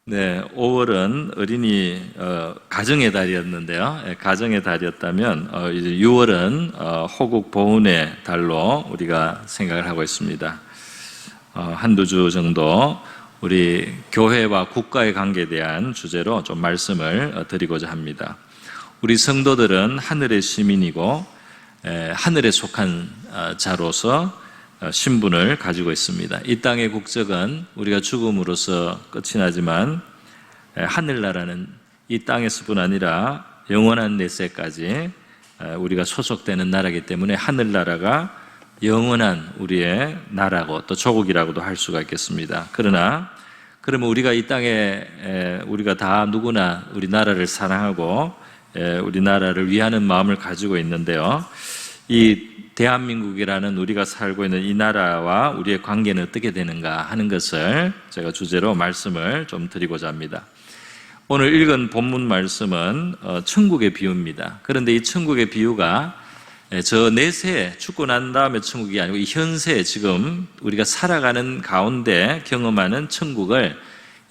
네, 5월은 어린이 가정의 달이었는데요. 가정의 달이었다면 이제 6월은 호국 보훈의 달로 우리가 생각을 하고 있습니다. 한두 주 정도 우리 교회와 국가의 관계에 대한 주제로 좀 말씀을 드리고자 합니다. 우리 성도들은 하늘의 시민이고 하늘에 속한 자로서 신분을 가지고 있습니다. 이 땅의 국적은 우리가 죽음으로써 끝이 나지만 하늘나라는 이 땅에서뿐 아니라 영원한 내세까지 우리가 소속되는 나라이기 때문에 하늘나라가 영원한 우리의 나라고 또 조국이라고도 할 수가 있겠습니다. 그러나 그러면 우리가 이 땅에 우리가 다 누구나 우리 나라를 사랑하고 우리 나라를 위하는 마음을 가지고 있는데요. 이 대한민국이라는 우리가 살고 있는 이 나라와 우리의 관계는 어떻게 되는가 하는 것을 제가 주제로 말씀을 좀 드리고자 합니다. 오늘 읽은 본문 말씀은 천국의 비유입니다. 그런데 이 천국의 비유가 저 내세 죽고 난 다음에 천국이 아니고 이 현세 지금 우리가 살아가는 가운데 경험하는 천국을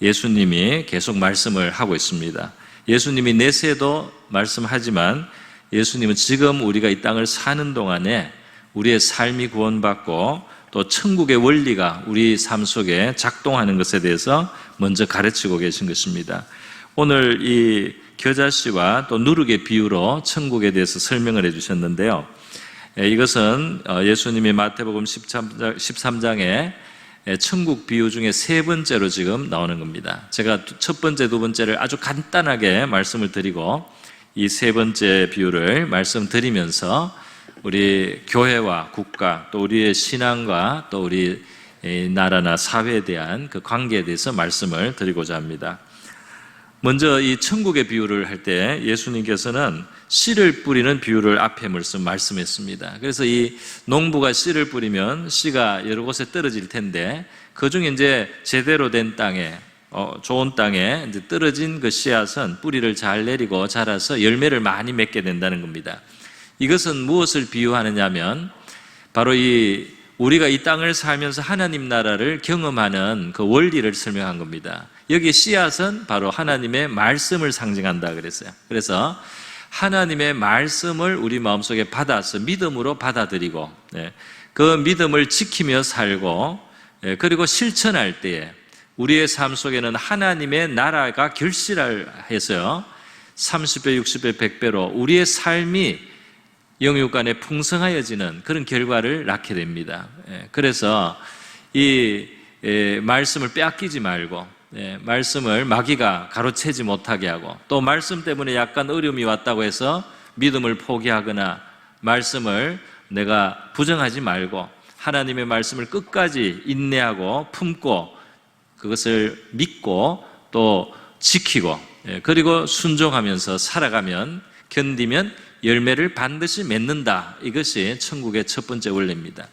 예수님이 계속 말씀을 하고 있습니다. 예수님이 내세도 말씀하지만 예수님은 지금 우리가 이 땅을 사는 동안에 우리의 삶이 구원받고 또 천국의 원리가 우리 삶 속에 작동하는 것에 대해서 먼저 가르치고 계신 것입니다. 오늘 이 겨자씨와 또 누룩의 비유로 천국에 대해서 설명을 해주셨는데요. 이것은 예수님이 마태복음 13장에 천국 비유 중에 세 번째로 지금 나오는 겁니다. 제가 첫 번째, 두 번째를 아주 간단하게 말씀을 드리고 이 세 번째 비유를 말씀드리면서 우리 교회와 국가 또 우리의 신앙과 또 우리 나라나 사회에 대한 그 관계에 대해서 말씀을 드리고자 합니다. 먼저 이 천국의 비유를 할 때 예수님께서는 씨를 뿌리는 비유를 앞에 말씀했습니다. 그래서 이 농부가 씨를 뿌리면 씨가 여러 곳에 떨어질 텐데 그 중에 이제 제대로 된 땅에 좋은 땅에 이제 떨어진 그 씨앗은 뿌리를 잘 내리고 자라서 열매를 많이 맺게 된다는 겁니다. 이것은 무엇을 비유하느냐면 바로 우리가 이 땅을 살면서 하나님 나라를 경험하는 그 원리를 설명한 겁니다. 여기 씨앗은 바로 하나님의 말씀을 상징한다 그랬어요. 그래서 하나님의 말씀을 우리 마음속에 받아서 믿음으로 받아들이고 그 믿음을 지키며 살고 그리고 실천할 때에 우리의 삶 속에는 하나님의 나라가 결실을 해서요 30배, 60배, 100배로 우리의 삶이 영육간에 풍성하여지는 그런 결과를 낳게 됩니다. 그래서 이 말씀을 빼앗기지 말고 말씀을 마귀가 가로채지 못하게 하고 또 말씀 때문에 약간 어려움이 왔다고 해서 믿음을 포기하거나 말씀을 내가 부정하지 말고 하나님의 말씀을 끝까지 인내하고 품고 그것을 믿고 또 지키고 그리고 순종하면서 살아가면 견디면 열매를 반드시 맺는다. 이것이 천국의 첫 번째 원리입니다.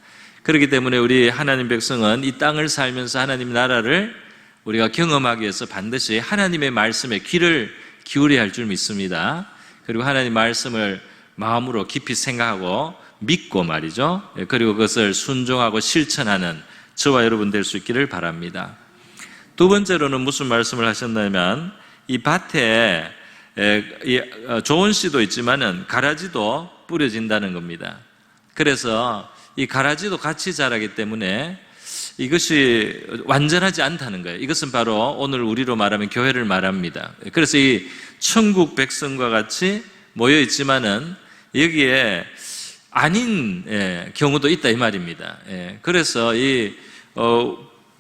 그렇기 때문에 우리 하나님 백성은 이 땅을 살면서 하나님 나라를 우리가 경험하기 위해서 반드시 하나님의 말씀에 귀를 기울여야 할 줄 믿습니다. 그리고 하나님 말씀을 마음으로 깊이 생각하고 믿고 말이죠. 그리고 그것을 순종하고 실천하는 저와 여러분 될 수 있기를 바랍니다. 두 번째로는 무슨 말씀을 하셨냐면 이 밭에 좋은 씨도 있지만은 가라지도 뿌려진다는 겁니다. 그래서 이 가라지도 같이 자라기 때문에 이것이 완전하지 않다는 거예요. 이것은 바로 오늘 우리로 말하면 교회를 말합니다. 그래서 이 천국 백성과 같이 모여 있지만은 여기에 아닌 경우도 있다 이 말입니다. 그래서 이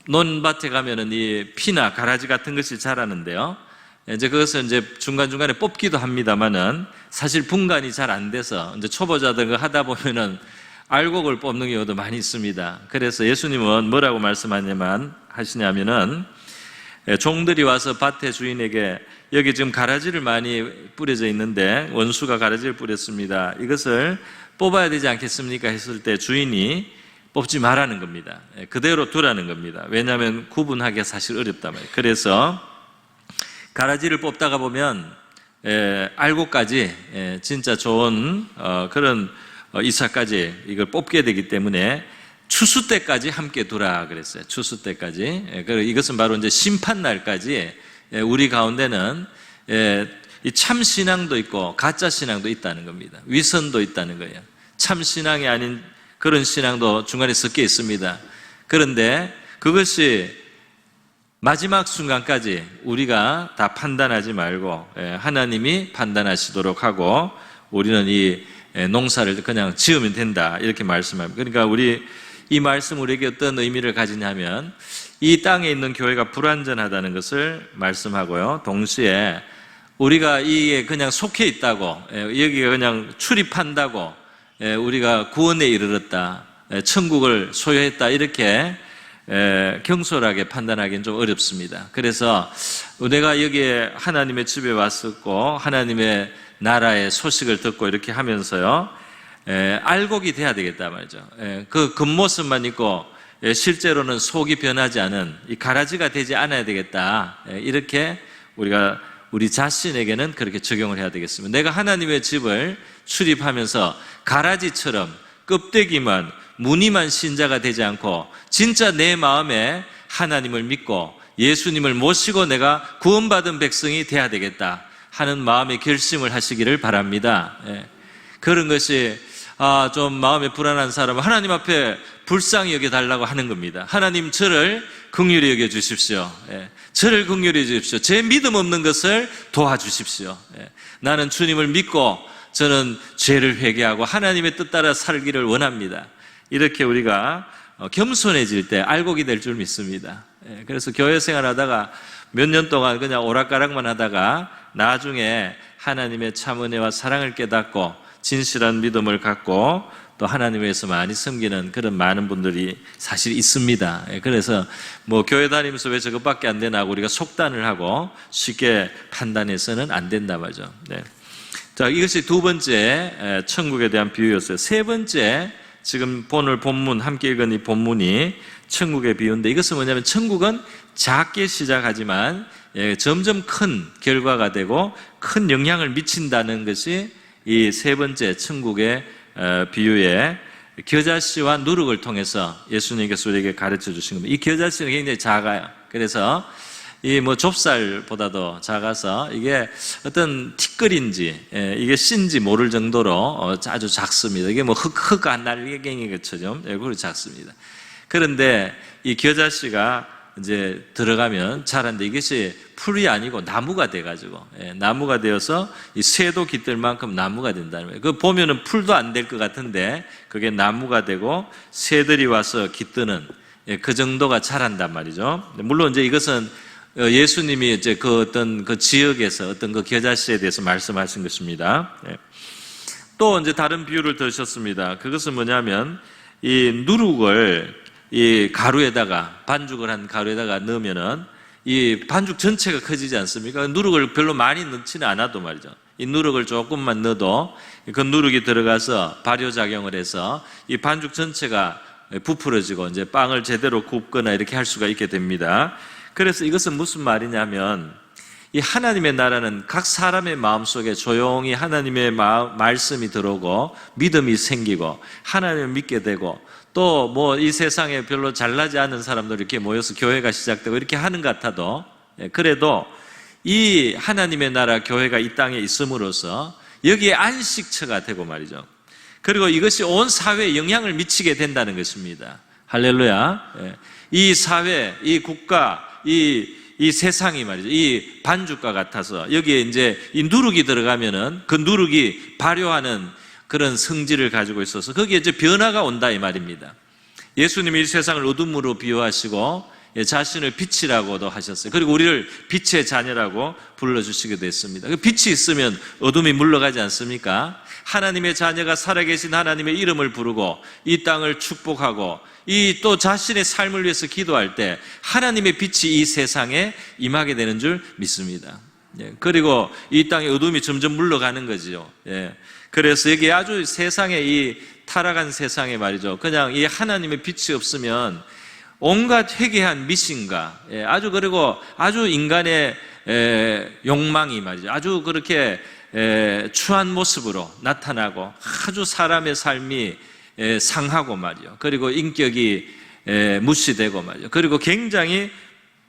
논밭에 가면은 이 피나 가라지 같은 것이 자라는데요. 이제 그것을 이제 중간중간에 뽑기도 합니다만은 사실 분간이 잘 안 돼서 이제 초보자들 하다 보면은 알곡을 뽑는 경우도 많이 있습니다. 그래서 예수님은 뭐라고 하시냐면은 종들이 와서 밭의 주인에게 여기 지금 가라지를 많이 뿌려져 있는데 원수가 가라지를 뿌렸습니다. 이것을 뽑아야 되지 않겠습니까? 했을 때 주인이 뽑지 말라는 겁니다. 그대로 두라는 겁니다. 왜냐하면 구분하기가 사실 어렵단 말이에요. 그래서 가라지를 뽑다가 보면 알곡까지 진짜 좋은 그런 이삭까지 이걸 뽑게 되기 때문에 추수 때까지 함께 두라 그랬어요. 추수 때까지. 이것은 바로 이제 심판 날까지 우리 가운데는 이 참 신앙도 있고 가짜 신앙도 있다는 겁니다. 위선도 있다는 거예요. 참 신앙이 아닌 그런 신앙도 중간에 섞여 있습니다. 그런데 그것이 마지막 순간까지 우리가 다 판단하지 말고 하나님이 판단하시도록 하고 우리는 이 농사를 그냥 지으면 된다, 이렇게 말씀합니다. 그러니까 이 말씀 우리에게 어떤 의미를 가지냐면 이 땅에 있는 교회가 불완전하다는 것을 말씀하고요, 동시에 우리가 이게 그냥 속해 있다고, 여기가 그냥 출입한다고, 우리가 구원에 이르렀다, 천국을 소유했다, 이렇게 경솔하게 판단하기는 좀 어렵습니다. 그래서 내가 여기에 하나님의 집에 왔었고 하나님의 나라의 소식을 듣고 이렇게 하면서요, 알곡이 돼야 되겠다 말이죠. 그 겉모습만 있고 실제로는 속이 변하지 않은 이 가라지가 되지 않아야 되겠다, 이렇게 우리 자신에게는 그렇게 적용을 해야 되겠습니다. 내가 하나님의 집을 출입하면서 가라지처럼 껍데기만, 무늬만 신자가 되지 않고 진짜 내 마음에 하나님을 믿고 예수님을 모시고 내가 구원받은 백성이 돼야 되겠다 하는 마음의 결심을 하시기를 바랍니다. 그런 것이 좀 마음에 불안한 사람은 하나님 앞에 불쌍히 여겨달라고 하는 겁니다. 하나님, 저를 긍휼히 여겨주십시오. 저를 긍휼히 여겨주십시오. 제 믿음 없는 것을 도와주십시오. 나는 주님을 믿고 저는 죄를 회개하고 하나님의 뜻 따라 살기를 원합니다. 이렇게 우리가 겸손해질 때 알곡이 될 줄 믿습니다. 그래서 교회 생활하다가 몇 년 동안 그냥 오락가락만 하다가 나중에 하나님의 참 은혜와 사랑을 깨닫고 진실한 믿음을 갖고 또 하나님 위해서 많이 섬기는 그런 많은 분들이 사실 있습니다. 그래서 교회 다니면서 왜 저것밖에 안 되나 하고 우리가 속단을 하고 쉽게 판단해서는 안 된다 말이죠. 자, 이것이 두 번째 천국에 대한 비유였어요. 세 번째, 지금 오늘 본문 함께 읽은 이 본문이 천국의 비유인데, 이것은 뭐냐면 천국은 작게 시작하지만 점점 큰 결과가 되고 큰 영향을 미친다는 것이 이 세 번째 천국의 비유의 겨자씨와 누룩을 통해서 예수님께서 우리에게 가르쳐 주신 겁니다. 이 겨자씨는 굉장히 작아요. 그래서 이 좁쌀보다도 작아서 이게 어떤 티끌인지 이게 씨인지 모를 정도로 아주 작습니다. 이게 흙 날개갱이 것처럼 그렇게 작습니다. 그런데 이 겨자씨가 이제 들어가면 자란데 이것이 풀이 아니고 나무가 돼가지고 나무가 되어서 이 새도 깃들 만큼 나무가 된다는 거예요. 그 보면은 풀도 안 될 것 같은데 그게 나무가 되고 새들이 와서 깃드는 그 정도가 자란단 말이죠. 물론 이제 이것은 예수님이 이제 그 어떤 그 지역에서 어떤 그 겨자씨에 대해서 말씀하신 것입니다. 또 이제 다른 비유를 드셨습니다. 그것은 뭐냐면 이 누룩을 이 가루에다가, 반죽을 한 가루에다가 넣으면은 이 반죽 전체가 커지지 않습니까? 누룩을 별로 많이 넣지는 않아도 말이죠. 이 누룩을 조금만 넣어도 그 누룩이 들어가서 발효작용을 해서 이 반죽 전체가 부풀어지고 이제 빵을 제대로 굽거나 이렇게 할 수가 있게 됩니다. 그래서 이것은 무슨 말이냐면 이 하나님의 나라는 각 사람의 마음속에 조용히 하나님의 말씀이 들어오고 믿음이 생기고 하나님을 믿게 되고 또 이 세상에 별로 잘나지 않은 사람들 이렇게 모여서 교회가 시작되고 이렇게 하는 것 같아도 그래도 이 하나님의 나라 교회가 이 땅에 있음으로써 여기에 안식처가 되고 말이죠. 그리고 이것이 온 사회에 영향을 미치게 된다는 것입니다. 할렐루야. 이 사회, 이 국가, 이 세상이 말이죠. 이 반죽과 같아서 여기에 이제 이 누룩이 들어가면은 그 누룩이 발효하는 그런 성질을 가지고 있어서 거기에 이제 변화가 온다 이 말입니다. 예수님이 이 세상을 어둠으로 비유하시고 자신을 빛이라고도 하셨어요. 그리고 우리를 빛의 자녀라고 불러주시기도 했습니다. 빛이 있으면 어둠이 물러가지 않습니까? 하나님의 자녀가 살아계신 하나님의 이름을 부르고 이 땅을 축복하고 이 또 자신의 삶을 위해서 기도할 때 하나님의 빛이 이 세상에 임하게 되는 줄 믿습니다. 그리고 이 땅의 어둠이 점점 물러가는 거죠. 그래서 여기 아주 세상에 이 타락한 세상에 말이죠. 그냥 이 하나님의 빛이 없으면 온갖 회개한 미신과 그리고 아주 인간의 욕망이 말이죠. 아주 그렇게 추한 모습으로 나타나고 아주 사람의 삶이 상하고 말이죠. 그리고 인격이 무시되고 말이죠. 그리고 굉장히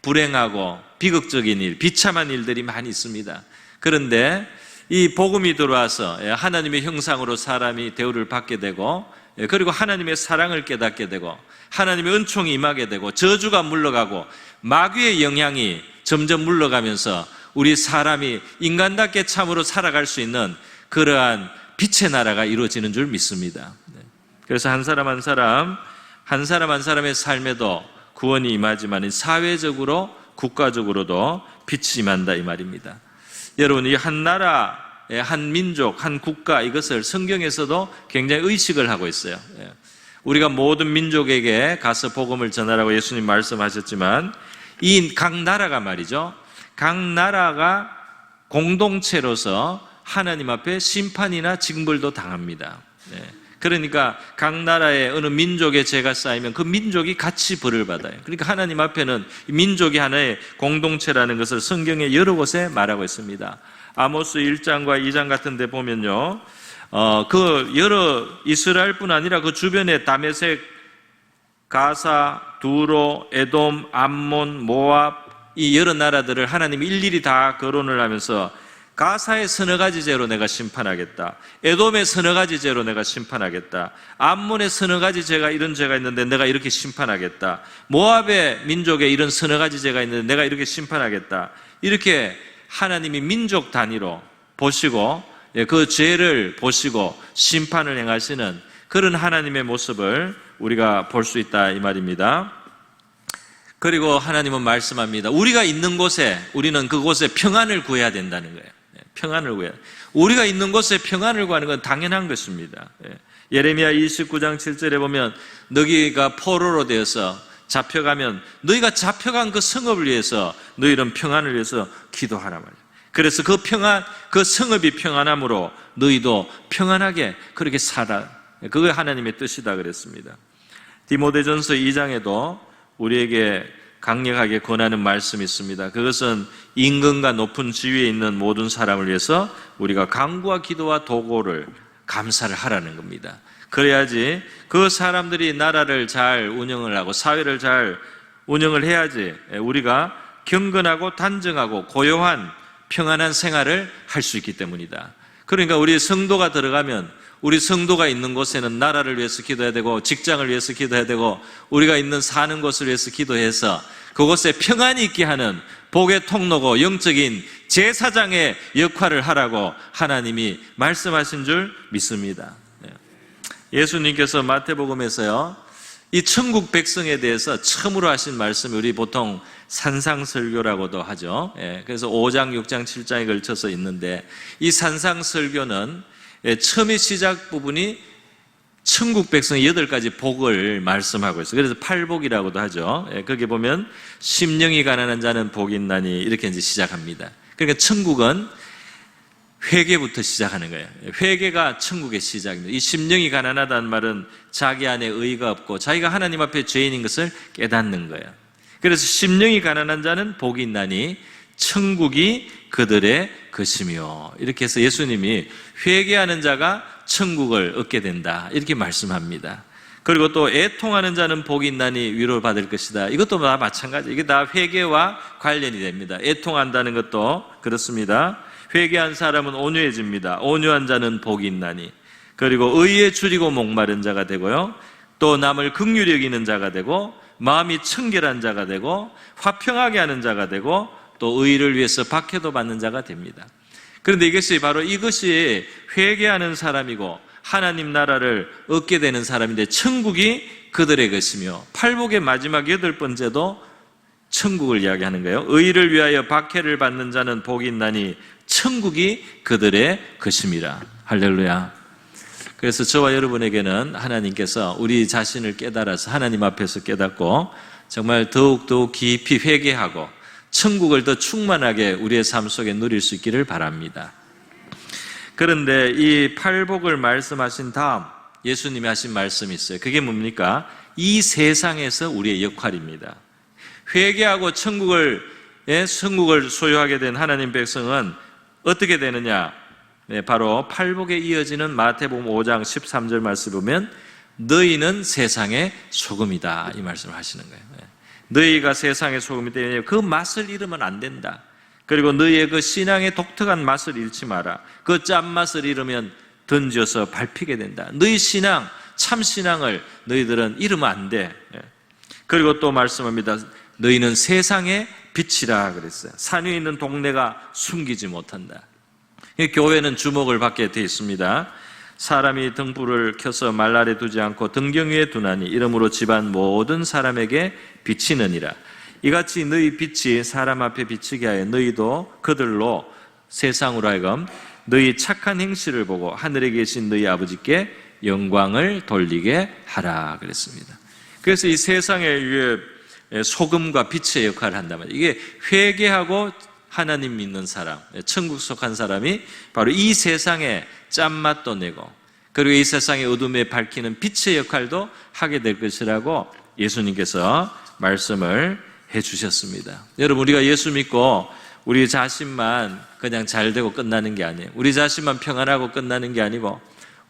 불행하고 비극적인 일, 비참한 일들이 많이 있습니다. 그런데 이 복음이 들어와서 하나님의 형상으로 사람이 대우를 받게 되고, 그리고 하나님의 사랑을 깨닫게 되고, 하나님의 은총이 임하게 되고, 저주가 물러가고, 마귀의 영향이 점점 물러가면서 우리 사람이 인간답게 참으로 살아갈 수 있는 그러한 빛의 나라가 이루어지는 줄 믿습니다. 그래서 한 사람 한 사람의 삶에도 구원이 임하지만 사회적으로, 국가적으로도 빛이 임한다 이 말입니다. 여러분, 이 한 나라, 한 민족, 한 국가, 이것을 성경에서도 굉장히 의식을 하고 있어요. 우리가 모든 민족에게 가서 복음을 전하라고 예수님 말씀하셨지만, 이 각 나라가 말이죠, 각 나라가 공동체로서 하나님 앞에 심판이나 징벌도 당합니다. 그러니까 각 나라의 어느 민족의 죄가 쌓이면 그 민족이 같이 벌을 받아요. 그러니까 하나님 앞에는 민족이 하나의 공동체라는 것을 성경의 여러 곳에 말하고 있습니다. 아모스 1장과 2장 같은 데 보면요, 그 여러 이스라엘뿐 아니라 그 주변에 다메섹, 가사, 두로, 에돔, 암몬, 모압, 이 여러 나라들을 하나님이 일일이 다 거론을 하면서 가사의 서너 가지 죄로 내가 심판하겠다, 에돔의 서너 가지 죄로 내가 심판하겠다, 암몬의 서너 가지 죄가 이런 죄가 있는데 내가 이렇게 심판하겠다, 모압의 민족에 이런 서너 가지 죄가 있는데 내가 이렇게 심판하겠다, 이렇게 하나님이 민족 단위로 보시고 그 죄를 보시고 심판을 행하시는 그런 하나님의 모습을 우리가 볼 수 있다 이 말입니다. 그리고 하나님은 말씀합니다. 우리가 있는 곳에, 우리는 그곳에 평안을 구해야 된다는 거예요. 평안을 구해야. 우리가 있는 곳에 평안을 구하는 건 당연한 것입니다. 예레미야 29장 7절에 보면 너희가 포로로 되어서 잡혀가면 너희가 잡혀간 그 성읍을 위해서, 너희는 평안을 위해서 기도하라 말이에요. 그래서 그 평안, 그 성읍이 평안함으로 너희도 평안하게 그렇게 살아. 그게 하나님의 뜻이다 그랬습니다. 디모데전서 2장에도 우리에게 강력하게 권하는 말씀이 있습니다. 그것은 임금과 높은 지위에 있는 모든 사람을 위해서 우리가 간구와 기도와 도고를 감사를 하라는 겁니다. 그래야지 그 사람들이 나라를 잘 운영을 하고 사회를 잘 운영을 해야지 우리가 경건하고 단정하고 고요한 평안한 생활을 할 수 있기 때문이다. 그러니까 우리 성도가 들어가면 우리 성도가 있는 곳에는 나라를 위해서 기도해야 되고, 직장을 위해서 기도해야 되고, 우리가 있는 사는 곳을 위해서 기도해서 그곳에 평안이 있게 하는 복의 통로고 영적인 제사장의 역할을 하라고 하나님이 말씀하신 줄 믿습니다. 예수님께서 마태복음에서요, 이 천국 백성에 대해서 처음으로 하신 말씀이 우리 보통 산상설교라고도 하죠. 그래서 5장, 6장, 7장에 걸쳐서 있는데, 이 산상설교는 처음의 시작 부분이 천국 백성 8가지 복을 말씀하고 있어요. 그래서 팔복이라고도 하죠. 거기 보면 심령이 가난한 자는 복이 있나니 이렇게 이제 시작합니다. 그러니까 천국은 회개부터 시작하는 거예요. 회개가 천국의 시작입니다. 이 심령이 가난하다는 말은 자기 안에 의가 없고 자기가 하나님 앞에 죄인인 것을 깨닫는 거예요. 그래서 심령이 가난한 자는 복이 있나니 천국이 그들의 것이며, 이렇게 해서 예수님이 회개하는 자가 천국을 얻게 된다 이렇게 말씀합니다. 그리고 또 애통하는 자는 복이 있나니 위로를 받을 것이다. 이것도 다 마찬가지. 이게 다 회개와 관련이 됩니다. 애통한다는 것도 그렇습니다. 회개한 사람은 온유해집니다. 온유한 자는 복이 있나니. 그리고 의에 줄이고 목마른 자가 되고요, 또 남을 긍휼히 여기는 자가 되고, 마음이 청결한 자가 되고, 화평하게 하는 자가 되고, 또 의를 위해서 박해도 받는 자가 됩니다. 그런데 이것이 회개하는 사람이고 하나님 나라를 얻게 되는 사람인데, 천국이 그들의 것이며, 팔복의 마지막 8번째도 천국을 이야기하는 거예요. 의를 위하여 박해를 받는 자는 복이 있나니 천국이 그들의 것임이라. 할렐루야. 그래서 저와 여러분에게는 하나님께서 우리 자신을 깨달아서 하나님 앞에서 깨닫고 정말 더욱더욱 깊이 회개하고 천국을 더 충만하게 우리의 삶 속에 누릴 수 있기를 바랍니다. 그런데 이 팔복을 말씀하신 다음 예수님이 하신 말씀이 있어요. 그게 뭡니까? 이 세상에서 우리의 역할입니다. 회개하고 천국을 소유하게 된 하나님 백성은 어떻게 되느냐? 바로 팔복에 이어지는 마태복음 5장 13절 말씀 보면 너희는 세상의 소금이다 이 말씀을 하시는 거예요. 너희가 세상의 소금이 되니 그 맛을 잃으면 안 된다. 그리고 너희의 그 신앙의 독특한 맛을 잃지 마라. 그 짠맛을 잃으면 던져서 밟히게 된다. 너희 신앙, 참 신앙을 너희들은 잃으면 안 돼. 그리고 또 말씀합니다. 너희는 세상의 빛이라 그랬어요. 산 위에 있는 동네가 숨기지 못한다. 교회는 주목을 받게 되어 있습니다. 사람이 등불을 켜서 말 아래 두지 않고 등경 위에 두나니 이러므로 집안 모든 사람에게 비치느니라. 이같이 너희 빛이 사람 앞에 비치게 하여 너희도 그들로 세상으로 하여금 너희 착한 행실을 보고 하늘에 계신 너희 아버지께 영광을 돌리게 하라 그랬습니다. 그래서 이 세상에 소금과 빛의 역할을 한단 말이에요. 이게 회개하고 하나님 믿는 사람, 천국 속한 사람이 바로 이 세상에 짠맛도 내고 그리고 이 세상의 어둠에 밝히는 빛의 역할도 하게 될 것이라고 예수님께서 말씀을 해주셨습니다. 여러분, 우리가 예수 믿고 우리 자신만 그냥 잘 되고 끝나는 게 아니에요. 우리 자신만 평안하고 끝나는 게 아니고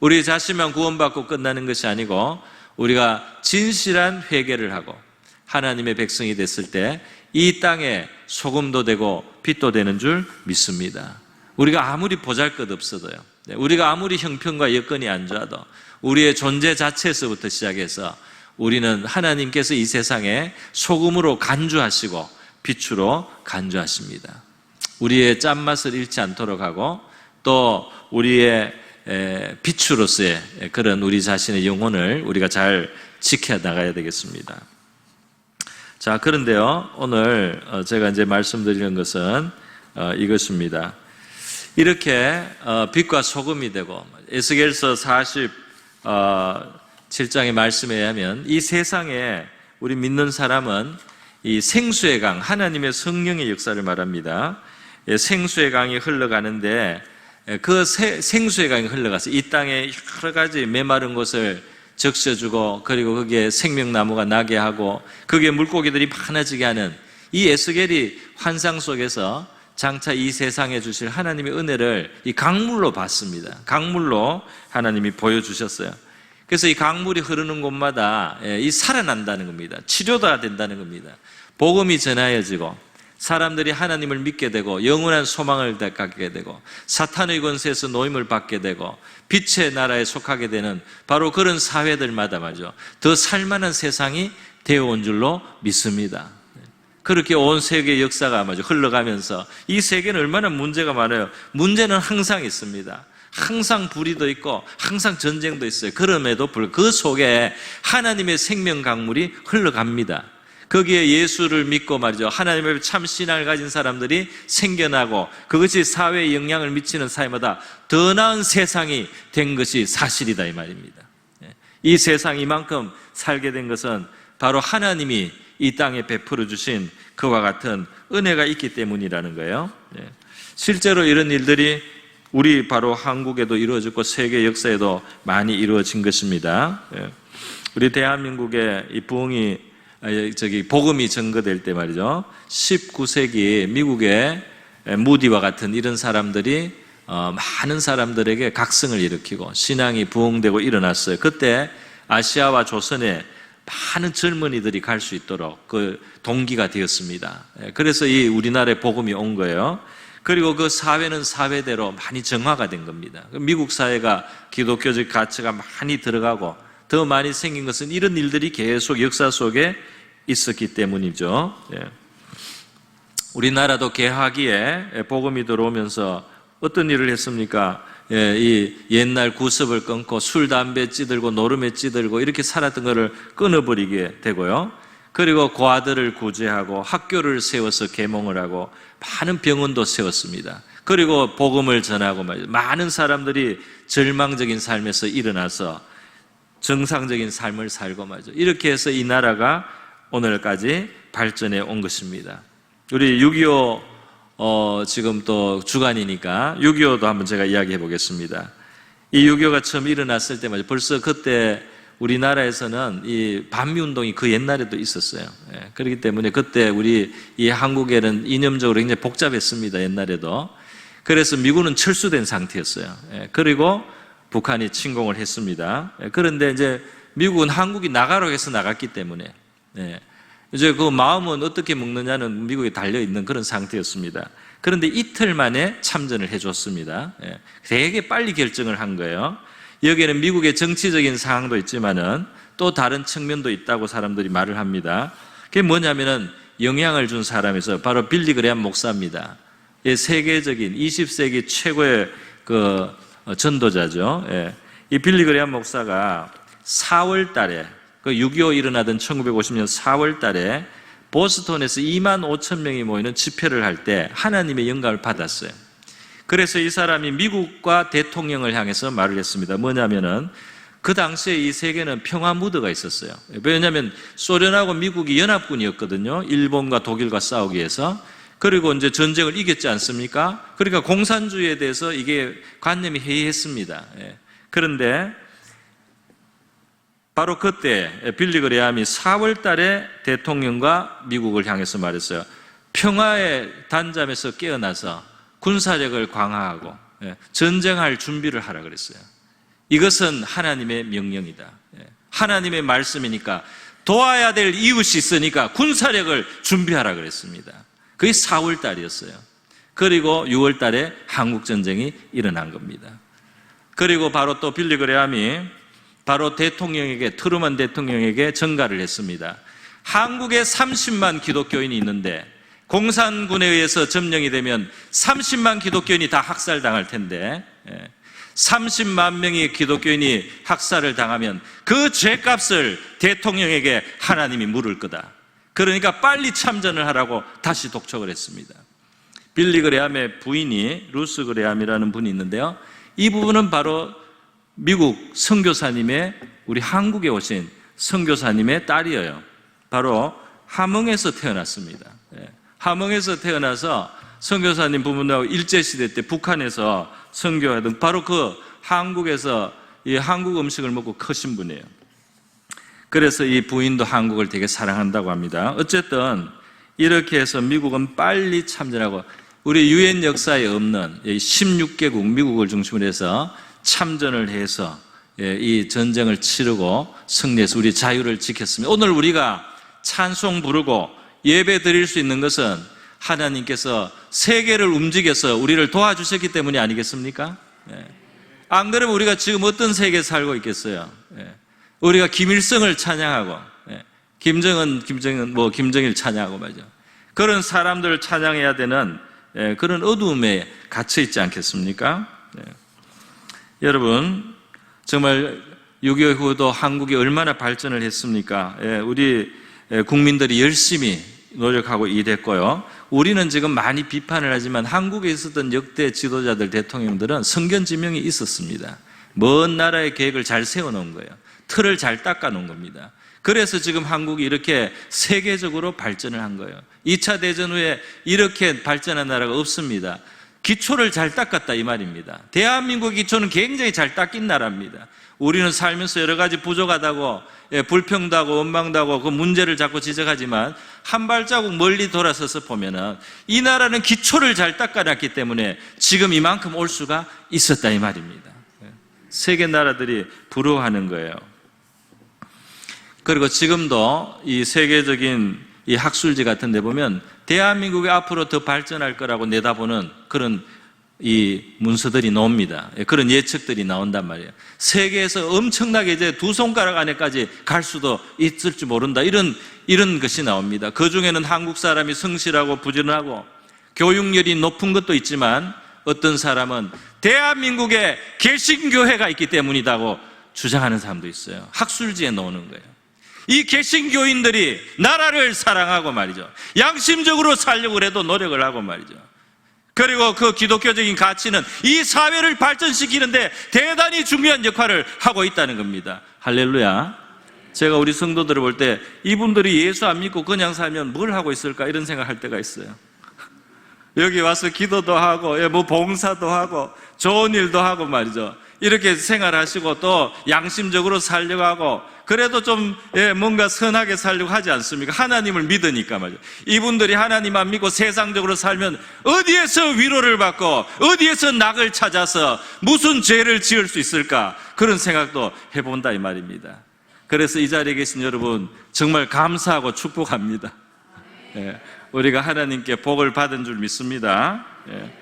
우리 자신만 구원받고 끝나는 것이 아니고 우리가 진실한 회개를 하고 하나님의 백성이 됐을 때 이 땅에 소금도 되고 빛도 되는 줄 믿습니다. 우리가 아무리 보잘것없어도요, 우리가 아무리 형편과 여건이 안 좋아도 우리의 존재 자체에서부터 시작해서 우리는 하나님께서 이 세상에 소금으로 간주하시고 빛으로 간주하십니다. 우리의 짠맛을 잃지 않도록 하고 또 우리의 빛으로서의 그런 우리 자신의 영혼을 우리가 잘 지켜나가야 되겠습니다. 자, 그런데요, 오늘 제가 이제 말씀드리는 것은 이것입니다. 이렇게 빛과 소금이 되고 에스겔서 47장의 말씀에 의하면 이 세상에 우리 믿는 사람은 이 생수의 강, 하나님의 성령의 역사를 말합니다. 생수의 강이 흘러가는데 그 생수의 강이 흘러가서 이 땅에 여러 가지 메마른 곳을 적셔주고 그리고 거기에 생명나무가 나게 하고 거기에 물고기들이 많아지게 하는 이 에스겔이 환상 속에서 장차 이 세상에 주실 하나님의 은혜를 이 강물로 봤습니다. 강물로 하나님이 보여주셨어요. 그래서 이 강물이 흐르는 곳마다 이 살아난다는 겁니다. 치료가 된다는 겁니다. 복음이 전하여지고 사람들이 하나님을 믿게 되고 영원한 소망을 갖게 되고 사탄의 권세에서 노임을 받게 되고 빛의 나라에 속하게 되는 바로 그런 사회들마다 말이죠, 더 살만한 세상이 되어온 줄로 믿습니다. 그렇게 온 세계 역사가 말이죠, 흘러가면서 이 세계는 얼마나 문제가 많아요. 문제는 항상 있습니다. 항상 불의도 있고 항상 전쟁도 있어요. 그럼에도 불구하고 그 속에 하나님의 생명 강물이 흘러갑니다. 거기에 예수를 믿고 말이죠, 하나님의 참 신앙을 가진 사람들이 생겨나고 그것이 사회에 영향을 미치는 사회마다 더 나은 세상이 된 것이 사실이다 이 말입니다. 이 세상 이만큼 살게 된 것은 바로 하나님이 이 땅에 베풀어 주신 그와 같은 은혜가 있기 때문이라는 거예요. 실제로 이런 일들이 우리 바로 한국에도 이루어졌고 세계 역사에도 많이 이루어진 것입니다. 우리 대한민국의 이 부흥이 복음이 증거될 때 말이죠, 19세기 미국의 무디와 같은 이런 사람들이 많은 사람들에게 각성을 일으키고 신앙이 부흥되고 일어났어요. 그때 아시아와 조선에 많은 젊은이들이 갈 수 있도록 그 동기가 되었습니다. 그래서 이 우리나라에 복음이 온 거예요. 그리고 그 사회는 사회대로 많이 정화가 된 겁니다. 미국 사회가 기독교적 가치가 많이 들어가고 더 많이 생긴 것은 이런 일들이 계속 역사 속에 있었기 때문이죠. 우리나라도 개화기에 복음이 들어오면서 어떤 일을 했습니까? 이 옛날 구습을 끊고 술, 담배 찌들고 노름에 찌들고 이렇게 살았던 것을 끊어버리게 되고요. 그리고 고아들을 구제하고 학교를 세워서 계몽을 하고 많은 병원도 세웠습니다. 그리고 복음을 전하고 말이죠, 많은 사람들이 절망적인 삶에서 일어나서 정상적인 삶을 살고 말이죠, 이렇게 해서 이 나라가 오늘까지 발전해 온 것입니다. 우리 6.25 지금 또 주간이니까 6.25도 한번 제가 이야기해 보겠습니다. 이 6.25가 처음 일어났을 때 말이죠, 벌써 그때 우리나라에서는 이 반미운동이 그 옛날에도 있었어요. 그렇기 때문에 그때 우리 이 한국에는 이념적으로 굉장히 복잡했습니다. 옛날에도. 그래서 미국은 철수된 상태였어요. 그리고 북한이 침공을 했습니다. 그런데 이제 미국은 한국이 나가라고 해서 나갔기 때문에 이제 그 마음은 어떻게 먹느냐는 미국에 달려있는 그런 상태였습니다. 그런데 이틀 만에 참전을 해줬습니다. 되게 빨리 결정을 한 거예요. 여기에는 미국의 정치적인 상황도 있지만은 또 다른 측면도 있다고 사람들이 말을 합니다. 그게 뭐냐면은 영향을 준 사람에서 바로 빌리 그레암 목사입니다. 세계적인 20세기 최고의 그 전도자죠. 이 빌리 그레암 목사가 4월 달에 그 6.25 일어나던 1950년 4월 달에 보스턴에서 2만 5천 명이 모이는 집회를 할 때 하나님의 영감을 받았어요. 그래서 이 사람이 미국과 대통령을 향해서 말을 했습니다. 뭐냐면은 그 당시에 이 세계는 평화 무드가 있었어요. 왜냐하면 소련하고 미국이 연합군이었거든요. 일본과 독일과 싸우기 위해서. 그리고 이제 전쟁을 이겼지 않습니까? 그러니까 공산주의에 대해서 이게 관념이 해이했습니다. 그런데 바로 그때 빌리 그레암이 4월 달에 대통령과 미국을 향해서 말했어요. 평화의 단잠에서 깨어나서 군사력을 강화하고 전쟁할 준비를 하라 그랬어요. 이것은 하나님의 명령이다. 하나님의 말씀이니까 도와야 될 이웃이 있으니까 군사력을 준비하라 그랬습니다. 그게 4월 달이었어요. 그리고 6월 달에 한국 전쟁이 일어난 겁니다. 그리고 바로 또 빌리 그레암이 바로 대통령에게, 트루먼 대통령에게 전가를 했습니다. 한국에 30만 기독교인이 있는데 공산군에 의해서 점령이 되면 30만 기독교인이 다 학살당할 텐데 30만 명의 기독교인이 학살을 당하면 그 죄값을 대통령에게 하나님이 물을 거다. 그러니까 빨리 참전을 하라고 다시 독촉을 했습니다. 빌리 그레암의 부인이 루스 그레암이라는 분이 있는데요. 이 부분은 바로 미국 선교사님의, 우리 한국에 오신 선교사님의 딸이에요. 바로 함흥에서 태어났습니다. 함흥에서 태어나서 선교사님 부모님하고 일제시대 때 북한에서 선교하던 바로 그 한국에서 이 한국 음식을 먹고 크신 분이에요. 그래서 이 부인도 한국을 되게 사랑한다고 합니다. 어쨌든 이렇게 해서 미국은 빨리 참전하고 우리 유엔 역사에 없는 16개국 미국을 중심으로 해서 참전을 해서 이 전쟁을 치르고 승리해서 우리 자유를 지켰습니다. 오늘 우리가 찬송 부르고 예배 드릴 수 있는 것은 하나님께서 세계를 움직여서 우리를 도와주셨기 때문이 아니겠습니까? 안 그러면 우리가 지금 어떤 세계에 살고 있겠어요? 우리가 김일성을 찬양하고 김정일 찬양하고 말이죠. 그런 사람들을 찬양해야 되는 그런 어두움에 갇혀 있지 않겠습니까? 여러분, 정말 6.25 이후도 한국이 얼마나 발전을 했습니까? 우리 국민들이 열심히 노력하고 일했고요. 우리는 지금 많이 비판을 하지만 한국에 있었던 역대 지도자들, 대통령들은 성견 지명이 있었습니다. 먼 나라의 계획을 잘 세워놓은 거예요. 틀을 잘 닦아놓은 겁니다. 그래서 지금 한국이 이렇게 세계적으로 발전을 한 거예요. 2차 대전 후에 이렇게 발전한 나라가 없습니다. 기초를 잘 닦았다 이 말입니다. 대한민국 기초는 굉장히 잘 닦인 나라입니다. 우리는 살면서 여러 가지 부족하다고 불평도 원망도 하고 그 문제를 자꾸 지적하지만 한 발자국 멀리 돌아서서 보면은 이 나라는 기초를 잘 닦아놨기 때문에 지금 이만큼 올 수가 있었다 이 말입니다. 세계 나라들이 부러워하는 거예요. 그리고 지금도 이 세계적인 이 학술지 같은 데 보면 대한민국이 앞으로 더 발전할 거라고 내다보는 그런 이 문서들이 나옵니다. 그런 예측들이 나온단 말이에요. 세계에서 엄청나게 이제 두 손가락 안에까지 갈 수도 있을지 모른다. 이런 것이 나옵니다. 그 중에는 한국 사람이 성실하고 부지런하고 교육열이 높은 것도 있지만 어떤 사람은 대한민국에 개신교회가 있기 때문이라고 주장하는 사람도 있어요. 학술지에 나오는 거예요. 이 개신교인들이 나라를 사랑하고 말이죠. 양심적으로 살려고 해도 노력을 하고 말이죠. 그리고 그 기독교적인 가치는 이 사회를 발전시키는데 대단히 중요한 역할을 하고 있다는 겁니다. 할렐루야. 제가 우리 성도들을 볼 때 이분들이 예수 안 믿고 그냥 살면 뭘 하고 있을까 이런 생각할 때가 있어요. 여기 와서 기도도 하고 뭐 봉사도 하고 좋은 일도 하고 말이죠. 이렇게 생활하시고 또 양심적으로 살려고 하고 그래도 좀 뭔가 선하게 살려고 하지 않습니까? 하나님을 믿으니까 말이죠. 이분들이 하나님 안 믿고 세상적으로 살면 어디에서 위로를 받고 어디에서 낙을 찾아서 무슨 죄를 지을 수 있을까? 그런 생각도 해본다 이 말입니다. 그래서 이 자리에 계신 여러분 정말 감사하고 축복합니다. 예, 우리가 하나님께 복을 받은 줄 믿습니다. 예.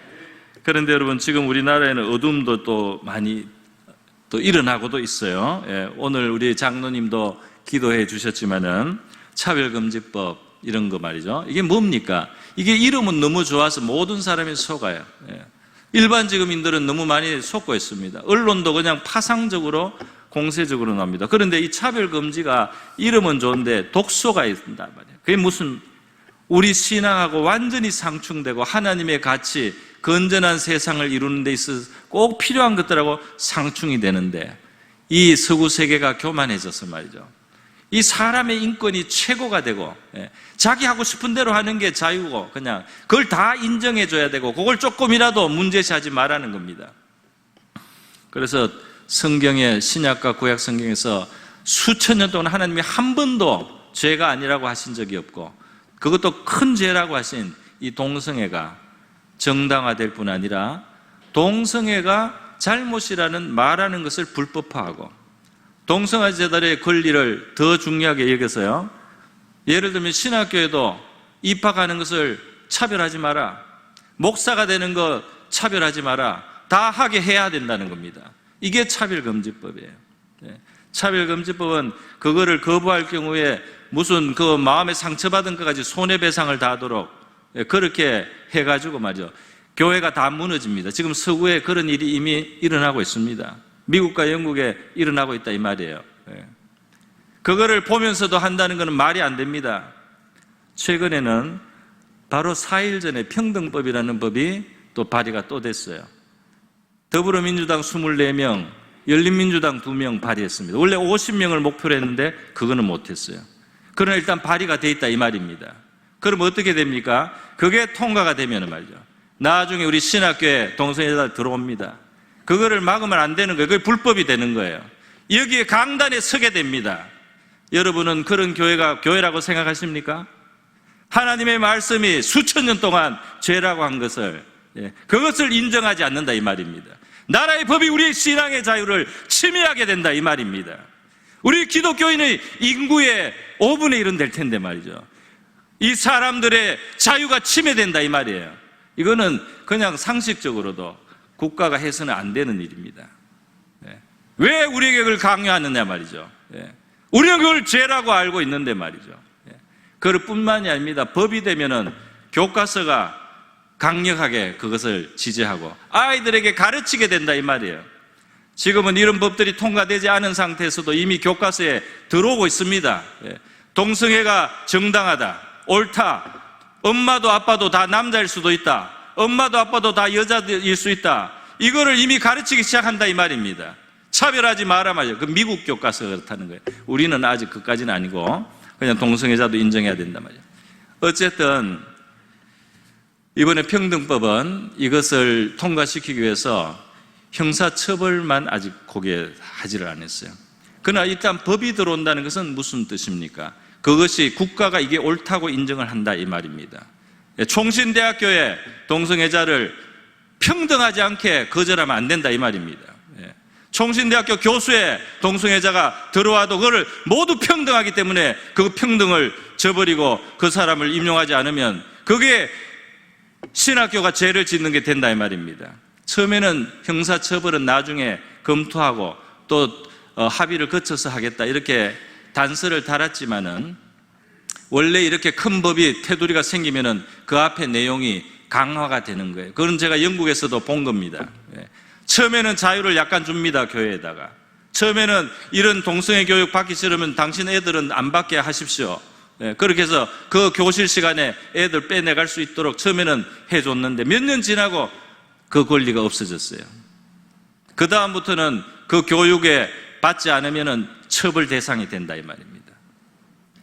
그런데 여러분 지금 우리나라에는 어둠도 또 많이 또 일어나고도 있어요. 예, 오늘 우리 장로님도 기도해 주셨지만은 차별금지법 이런 거 말이죠. 이게 뭡니까? 이게 이름은 너무 좋아서 모든 사람이 속아요. 예. 일반 직업인들은 너무 많이 속고 있습니다. 언론도 그냥 파상적으로 공세적으로 나옵니다. 그런데 이 차별금지가 이름은 좋은데 독소가 있단 말이에요. 그게 무슨 우리 신앙하고 완전히 상충되고 하나님의 가치, 건전한 세상을 이루는 데 있어서 꼭 필요한 것들하고 상충이 되는데 이 서구 세계가 교만해져서 말이죠. 이 사람의 인권이 최고가 되고 자기 하고 싶은 대로 하는 게 자유고 그냥 그걸 다 인정해 줘야 되고 그걸 조금이라도 문제시하지 말라는 겁니다. 그래서 성경의 신약과 구약 성경에서 수천 년 동안 하나님이 한 번도 죄가 아니라고 하신 적이 없고 그것도 큰 죄라고 하신 이 동성애가 정당화될 뿐 아니라 동성애가 잘못이라는 말하는 것을 불법화하고 동성애자들의 권리를 더 중요하게 여겨서요. 예를 들면 신학교에도 입학하는 것을 차별하지 마라. 목사가 되는 것 차별하지 마라. 다 하게 해야 된다는 겁니다. 이게 차별금지법이에요. 차별금지법은 그거를 거부할 경우에 무슨 그 마음에 상처받은 것까지 손해배상을 다 하도록 그렇게 해가지고 말이죠. 교회가 다 무너집니다. 지금 서구에 그런 일이 이미 일어나고 있습니다. 미국과 영국에 일어나고 있다 이 말이에요. 그거를 보면서도 한다는 것은 말이 안 됩니다. 최근에는 바로 4일 전에 평등법이라는 법이 또 발의가 또 됐어요. 더불어민주당 24명, 열린민주당 2명 발의했습니다. 원래 50명을 목표로 했는데 그거는 못했어요. 그러나 일단 발의가 돼 있다 이 말입니다. 그럼 어떻게 됩니까? 그게 통과가 되면 말이죠. 나중에 우리 신학교에 동성애자 들어옵니다. 그거를 막으면 안 되는 거예요. 그게 불법이 되는 거예요. 여기에 강단에 서게 됩니다. 여러분은 그런 교회가 교회라고 생각하십니까? 하나님의 말씀이 수천 년 동안 죄라고 한 것을 그것을 인정하지 않는다 이 말입니다. 나라의 법이 우리의 신앙의 자유를 침해하게 된다 이 말입니다. 우리 기독교인의 인구의 5분의 1은 될 텐데 말이죠. 이 사람들의 자유가 침해된다 이 말이에요. 이거는 그냥 상식적으로도 국가가 해서는 안 되는 일입니다. 왜 우리에게 그걸 강요하느냐 말이죠. 우리는 그걸 죄라고 알고 있는데 말이죠. 그뿐만이 아닙니다. 법이 되면은 교과서가 강력하게 그것을 지지하고 아이들에게 가르치게 된다 이 말이에요. 지금은 이런 법들이 통과되지 않은 상태에서도 이미 교과서에 들어오고 있습니다. 동성애가 정당하다, 옳다, 엄마도 아빠도 다 남자일 수도 있다, 엄마도 아빠도 다 여자일 수 있다, 이거를 이미 가르치기 시작한다 이 말입니다. 차별하지 마라 말이에요. 그 미국 교과서가 그렇다는 거예요. 우리는 아직 그까지는 아니고 그냥 동성애자도 인정해야 된단 말이에요. 어쨌든 이번에 평등법은 이것을 통과시키기 위해서 형사처벌만 아직 거기에 하지를 않았어요. 그러나 일단 법이 들어온다는 것은 무슨 뜻입니까? 그것이 국가가 이게 옳다고 인정을 한다 이 말입니다. 총신대학교에 동성애자를 평등하지 않게 거절하면 안 된다 이 말입니다. 총신대학교 교수에 동성애자가 들어와도 그걸 모두 평등하기 때문에 그 평등을 저버리고 그 사람을 임용하지 않으면 그게 신학교가 죄를 짓는 게 된다 이 말입니다. 처음에는 형사처벌은 나중에 검토하고 또 합의를 거쳐서 하겠다 이렇게 단서를 달았지만은 원래 이렇게 큰 법이 테두리가 생기면은 그 앞에 내용이 강화가 되는 거예요. 그건 제가 영국에서도 본 겁니다. 처음에는 자유를 약간 줍니다, 교회에다가. 처음에는 이런 동성애 교육 받기 싫으면 당신 애들은 안 받게 하십시오. 그렇게 해서 그 교실 시간에 애들 빼내갈 수 있도록 처음에는 해줬는데 몇 년 지나고 그 권리가 없어졌어요. 그 다음부터는 그 교육에 받지 않으면 처벌 대상이 된다 이 말입니다.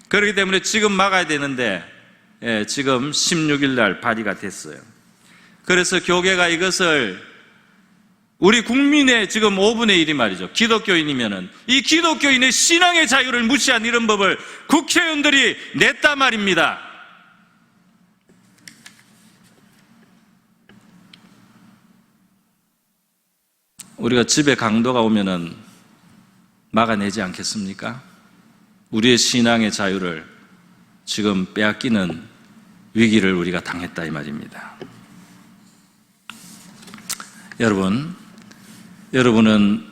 그렇기 때문에 지금 막아야 되는데 지금 16일 날 발의가 됐어요. 그래서 교계가 이것을 우리 국민의 지금 5분의 1이 말이죠. 기독교인이면은 이 기독교인의 신앙의 자유를 무시한 이런 법을 국회의원들이 냈단 말입니다. 우리가 집에 강도가 오면은 막아내지 않겠습니까? 우리의 신앙의 자유를 지금 빼앗기는 위기를 우리가 당했다 이 말입니다. 여러분은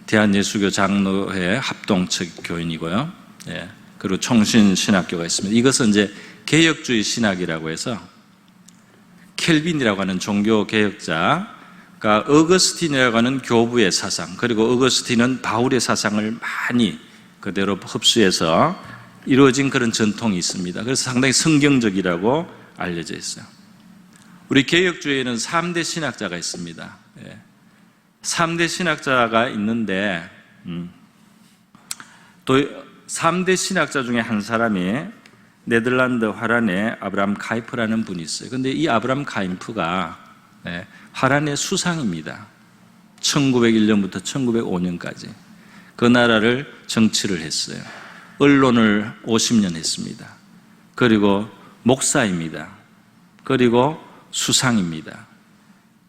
대한예수교 장로회 합동측 교인이고요. 그리고 총신신학교가 있습니다. 이것은 이제 개혁주의 신학이라고 해서 켈빈이라고 하는 종교개혁자가 어거스틴이라고 하는 교부의 사상, 그리고 어거스틴은 바울의 사상을 많이 그대로 흡수해서 이루어진 그런 전통이 있습니다. 그래서 상당히 성경적이라고 알려져 있어요. 우리 개혁주의에는 3대 신학자가 있습니다. 3대 신학자가 있는데 또 3대 신학자 중에 한 사람이 네덜란드 화란의 아브라함 카이프라는 분이 있어요. 그런데 이 아브라함 카이프가 화란의 수상입니다. 1901년부터 1905년까지 그 나라를 정치를 했어요. 언론을 50년 했습니다. 그리고 목사입니다. 그리고 수상입니다.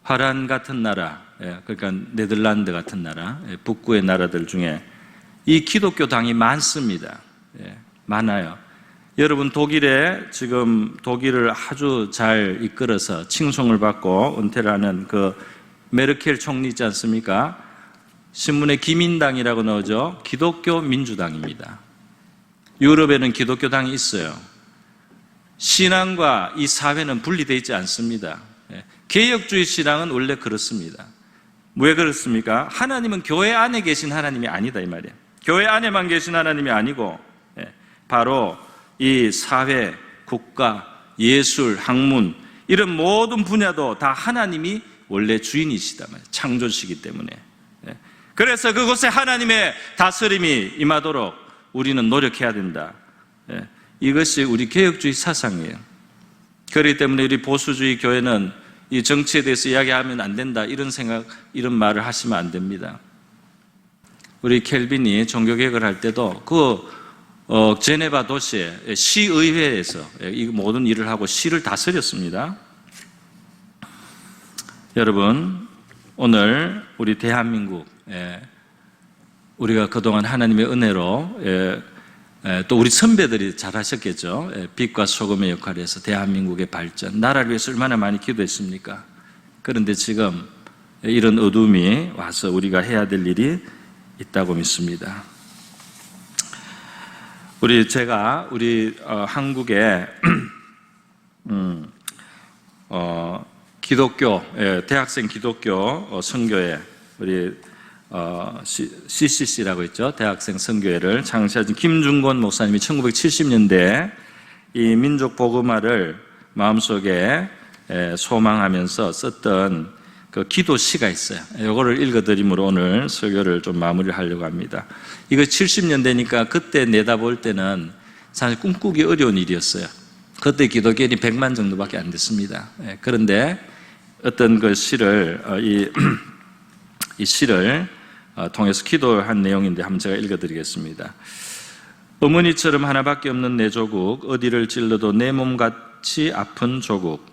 화란 같은 나라, 그러니까 네덜란드 같은 나라, 북구의 나라들 중에 이 기독교 당이 많습니다. 많아요. 여러분 지금 독일을 아주 잘 이끌어서 칭송을 받고 은퇴를 하는 그 메르켈 총리 있지 않습니까? 신문에 기민당이라고 나오죠. 기독교 민주당입니다. 유럽에는 기독교 당이 있어요. 신앙과 이 사회는 분리되어 있지 않습니다. 개혁주의 신앙은 원래 그렇습니다. 왜 그렇습니까? 하나님은 교회 안에 계신 하나님이 아니다 이 말이에요. 교회 안에만 계신 하나님이 아니고 바로 이 사회, 국가, 예술, 학문 이런 모든 분야도 다 하나님이 원래 주인이시단 말이에요. 창조시기 때문에. 그래서 그곳에 하나님의 다스림이 임하도록 우리는 노력해야 된다. 이것이 우리 개혁주의 사상이에요. 그렇기 때문에 우리 보수주의 교회는 이 정치에 대해서 이야기하면 안 된다 이런 말을 하시면 안 됩니다. 우리 켈빈이 종교개혁을 할 때도 제네바 도시의 시의회에서 이 모든 일을 하고 시를 다스렸습니다. 여러분, 오늘 우리 대한민국, 우리가 그동안 하나님의 은혜로 또 우리 선배들이 잘하셨겠죠. 빛과 소금의 역할을 해서 대한민국의 발전, 나라를 위해서 얼마나 많이 기도했습니까? 그런데 지금 이런 어둠이 와서 우리가 해야 될 일이 있다고 믿습니다. 제가 한국의 기독교 대학생 기독교 선교회 우리 CCC라고 있죠. 대학생 선교회를 창시하신 김중권 목사님이 1970년대에 이 민족 복음화를 마음속에 소망하면서 썼던 그 기도시가 있어요. 이거를 읽어드림으로 오늘 설교를 좀 마무리하려고 합니다. 이거 70년대니까 그때 내다볼 때는 사실 꿈꾸기 어려운 일이었어요. 그때 기독교인이 100만 정도밖에 안 됐습니다. 그런데 어떤 그 시를 이 시를 통해서 기도한 내용인데 한번 제가 읽어드리겠습니다. 어머니처럼 하나밖에 없는 내 조국, 어디를 찔러도 내 몸같이 아픈 조국,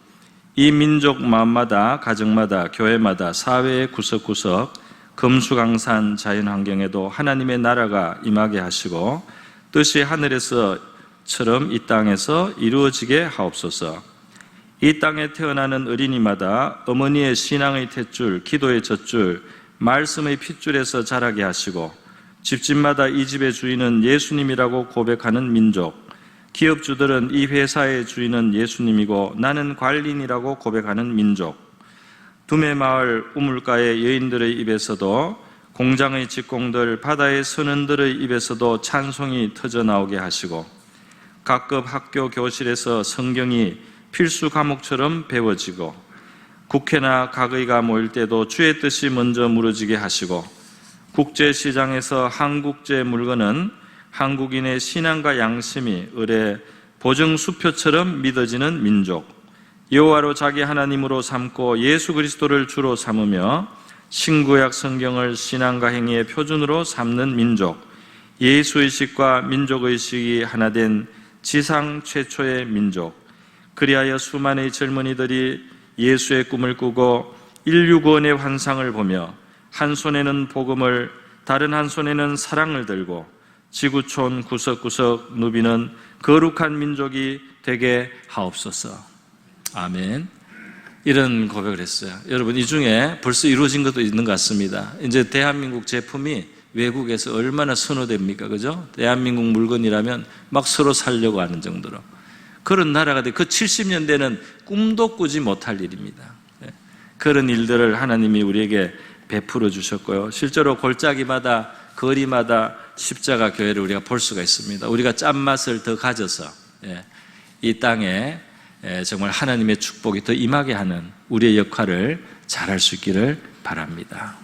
이 민족 마음마다, 가정마다, 교회마다, 사회의 구석구석, 금수강산 자연환경에도 하나님의 나라가 임하게 하시고 뜻이 하늘에서처럼 이 땅에서 이루어지게 하옵소서. 이 땅에 태어나는 어린이마다 어머니의 신앙의 탯줄, 기도의 젖줄, 말씀의 핏줄에서 자라게 하시고 집집마다 이 집의 주인은 예수님이라고 고백하는 민족, 기업주들은 이 회사의 주인은 예수님이고 나는 관리인이라고 고백하는 민족, 두메마을 우물가의 여인들의 입에서도 공장의 직공들, 바다의 선원들의 입에서도 찬송이 터져나오게 하시고 각급 학교 교실에서 성경이 필수 과목처럼 배워지고 국회나 각의가 모일 때도 주의 뜻이 먼저 무너지게 하시고 국제시장에서 한국제 물건은 한국인의 신앙과 양심이 을의 보증수표처럼 믿어지는 민족, 여호와로 자기 하나님으로 삼고 예수 그리스도를 주로 삼으며 신구약 성경을 신앙과 행위의 표준으로 삼는 민족, 예수의식과 민족의식이 하나 된 지상 최초의 민족, 그리하여 수많은 젊은이들이 예수의 꿈을 꾸고 인류 구원의 환상을 보며 한 손에는 복음을 다른 한 손에는 사랑을 들고 지구촌 구석구석 누비는 거룩한 민족이 되게 하옵소서. 아멘. 이런 고백을 했어요. 여러분, 이 중에 벌써 이루어진 것도 있는 것 같습니다. 이제 대한민국 제품이 외국에서 얼마나 선호됩니까? 그죠? 대한민국 물건이라면 막 서로 살려고 하는 정도로. 그런 나라가 돼. 그 70년대는 꿈도 꾸지 못할 일입니다. 그런 일들을 하나님이 우리에게 베풀어 주셨고요. 실제로 골짜기마다, 거리마다 십자가 교회를 우리가 볼 수가 있습니다. 우리가 짠맛을 더 가져서 이 땅에 정말 하나님의 축복이 더 임하게 하는 우리의 역할을 잘할 수 있기를 바랍니다.